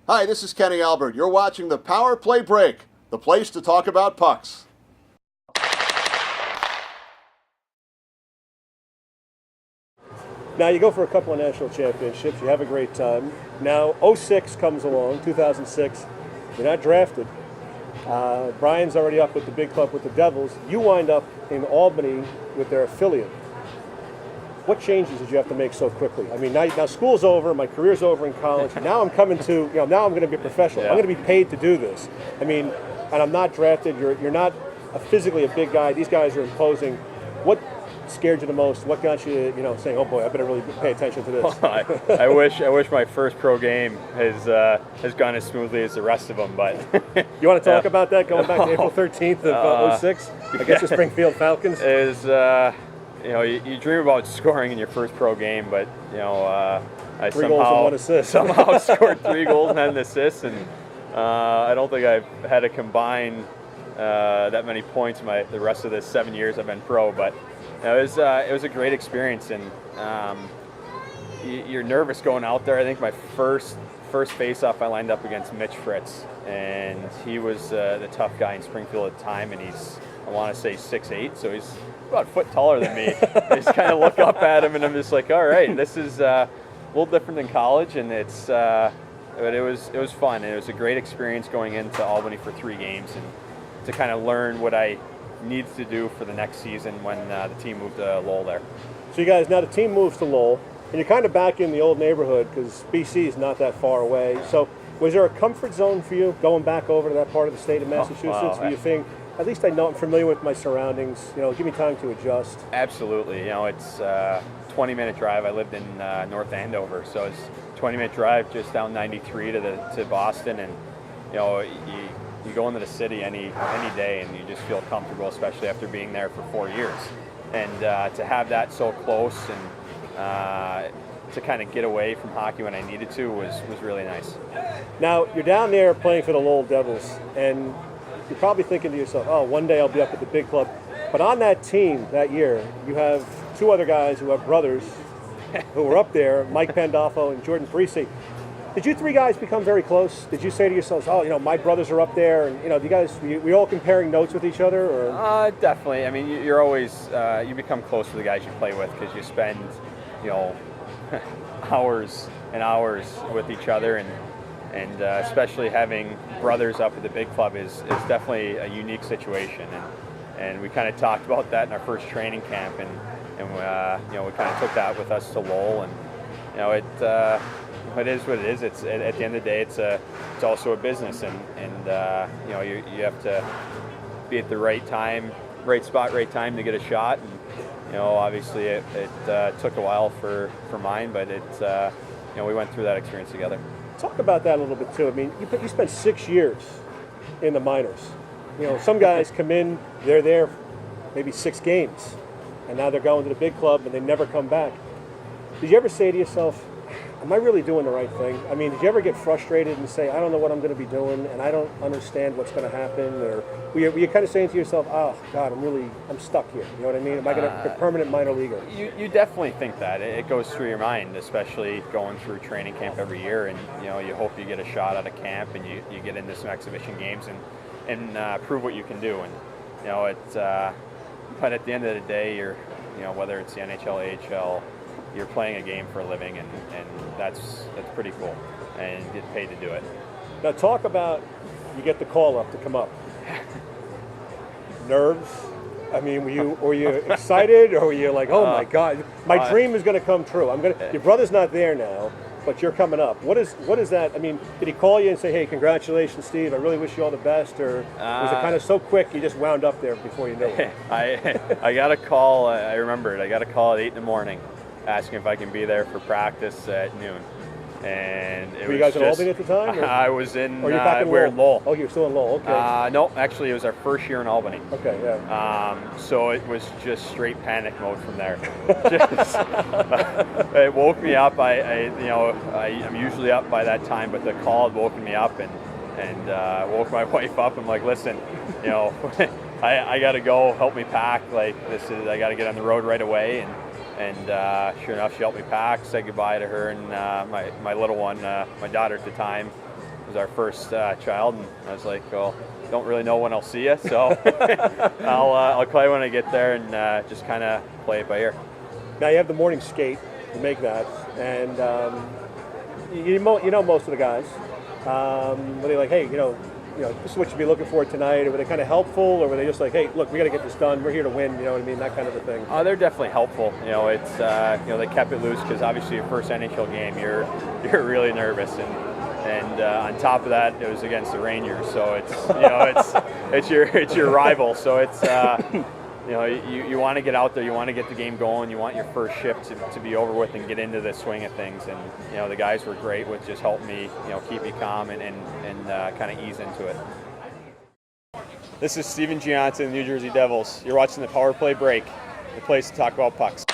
Hi, this is Kenny Albert. You're watching the Power Play Break, the place to talk about pucks. Now you go for a couple of national championships, you have a great time. Now '06 comes along, 2006, you're not drafted. Brian's already up with the big club with the Devils. You wind up in Albany with their affiliate. What changes did you have to make so quickly? I mean, now school's over, my career's over in college. Now I'm coming to, now I'm going to be a professional. Yeah. I'm going to be paid to do this. I mean, and I'm not drafted. You're not physically a big guy. These guys are imposing. What scared you the most? What got you, saying, "Oh boy, I better really pay attention to this"? I wish my first pro game has gone as smoothly as the rest of them. But you want to talk about that? Going back to April 13th of '06 against the Springfield Falcons. It was. You dream about scoring in your first pro game, but I Three goals and one assist. somehow scored 3 goals and had an assist, and I don't think I've had to combine that many points the rest of the 7 years I've been pro. But it was a great experience, and you're nervous going out there. I think my first face-off I lined up against Mitch Fritz, and he was the tough guy in Springfield at the time, and I want to say 6'8", so he's about a foot taller than me. I just kind of look up at him, and I'm just like, all right, this is a little different than college, and but it was fun. It was a great experience going into Albany for 3 games, and to kind of learn what I needed to do for the next season when the team moved to Lowell there. So you guys, now the team moves to Lowell, and you're kind of back in the old neighborhood because BC is not that far away. So was there a comfort zone for you going back over to that part of the state of Massachusetts? Wow. Where you think, at least I know I'm familiar with my surroundings, give me time to adjust? Absolutely. It's a 20-minute drive. I lived in North Andover, so it's a 20-minute drive just down 93 to Boston, and you go into the city any day and you just feel comfortable, especially after being there for 4 years. And to have that so close and to kind of get away from hockey when I needed to was really nice. Now, you're down there playing for the Lowell Devils, and you're probably thinking to yourself, oh, one day I'll be up at the big club. But on that team that year, you have 2 other guys who have brothers who were up there, Mike Pandolfo and Jordan Parisi. Did you 3 guys become very close? Did you say to yourselves, oh, my brothers are up there, and, you guys, were you all comparing notes with each other? Or? Definitely. I mean, you're always, you become close to the guys you play with because you spend, hours and hours with each other, and especially having brothers up at the big club is definitely a unique situation, and we kind of talked about that in our first training camp, and we kind of took that with us to Lowell, and it is what it is. It's at the end of the day, it's also a business, and you have to be at the right time, right spot, right time to get a shot, and obviously it took a while for mine, but we went through that experience together. Talk about that a little bit too. I mean, you spent 6 years in the minors. Some guys come in, they're there maybe 6 games, and now they're going to the big club and they never come back. Did you ever say to yourself, am I really doing the right thing? I mean, did you ever get frustrated and say, I don't know what I'm going to be doing, and I don't understand what's going to happen? Or were you kind of saying to yourself, oh, God, I'm stuck here. You know what I mean? Am I going to be a permanent minor leaguer? You definitely think that. It goes through your mind, especially going through training camp every year, and, you hope you get a shot out of camp, and you get into some exhibition games and prove what you can do. And, but at the end of the day, you're, whether it's the NHL, AHL, you're playing a game for a living, and that's pretty cool, and you get paid to do it. Now talk about, you get the call up to come up. Nerves? I mean, were you excited, or were you like, oh my God, my dream is going to come true? Your brother's not there now, but you're coming up. What is that? I mean, did he call you and say, hey, congratulations, Steve, I really wish you all the best, or was it kind of so quick you just wound up there before you knew it? I got a call. I remembered. I got a call at 8 in the morning, asking if I can be there for practice at noon. And were you guys in Albany at the time? Or? I was in. Or you're back in we're in Lowell. Oh, you're still in Lowell. Okay. No, actually, it was our first year in Albany. Okay, yeah. So it was just straight panic mode from there. It woke me up. I'm usually up by that time, but the call had woken me up and woke my wife up. I'm like, listen, I got to go. Help me pack. Like I got to get on the road right away. And sure enough, she helped me pack, said goodbye to her and my little one, my daughter at the time, was our first child, and I was like, well, don't really know when I'll see you, so I'll play when I get there and just kind of play it by ear. Now you have the morning skate, you make that, and you know most of the guys. Were they like, hey, this is what you'd be looking for tonight? Or were they kind of helpful, or were they just like, hey, look, we got to get this done. We're here to win. You know what I mean? That kind of a thing. They're definitely helpful. It's they kept it loose because obviously your first NHL game, you're really nervous, and on top of that, it was against the Rangers, so it's your rival. So it's you want to get out there, you want to get the game going, you want your first shift to be over with and get into the swing of things. And the guys were great with just helping me keep me calm and kind of ease into it. This is Stephen Gionta, the New Jersey Devils. You're watching the Power Play Break, the place to talk about pucks.